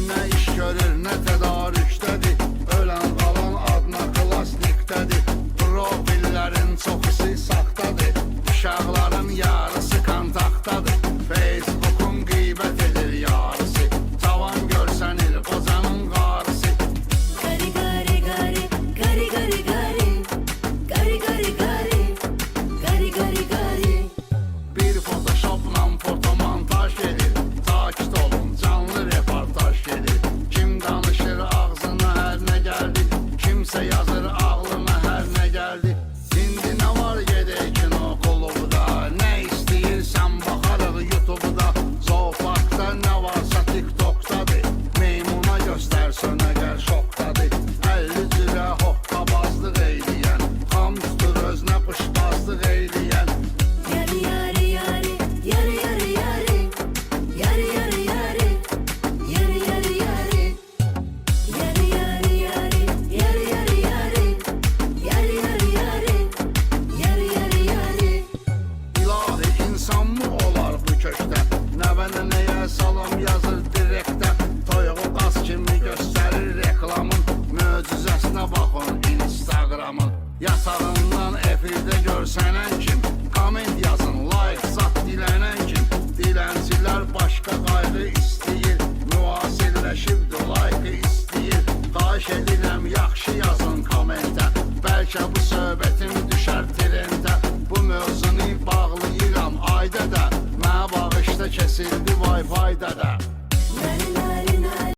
nə iş görür, nə tədarükdədir. Ölən qalan adına klasnikdədir. Profillərin çoxusu saxtadır. Uşaqların yarısı kontaktdadır. Facebook'un qeybət edir yarısı. Tavan görsənir qocanın qarısı. Gari gari gari, gari gari gari, gari gari gari, gari gari gari. Bir photoshopla fotomontaj gelir. Takip olun, canlı reportaj gelir. Kim danışır ağzına hər nə gəldi. Kimsə yazır ağlına hər nə gəldi. İndi nə var gedək kino klubda. Nə istəyirsən baxarıq YouTube'da. Zooparkda nə varsa TikTok'dadır. Meymuna göstərsən əgər şokdadır. 50 cürə hoqqabazlıq eyləyən. Tam tutur özünə quşbazlıq eyləyən. Yari yari yari, yari yari yari, yari yari yari, yari yari yari, yari yari yari, yari yari yari, yari yari yari, yari yari yari. İlahi insan mı olar bu köşkdə? Nəvənə nəyə salam yazır direktə. Toyuğu qaz kimi göstərir reklamın. Möcüzəsinə baxın Instagramın. Yatağından efirdə görsənən kim? Komment yazın, like sat dilənən kim? Diləncilər başqa qayğı istəyir. Müasirləşibdir, like istəyir. Xahiş edirəm yaxşı yazın kommentə. Bəlkə bu söhbətim düşər trendə. Bu mövzunu bağlayıram ayda da. Mənə bağışda kesildi Wi-Fi'də də.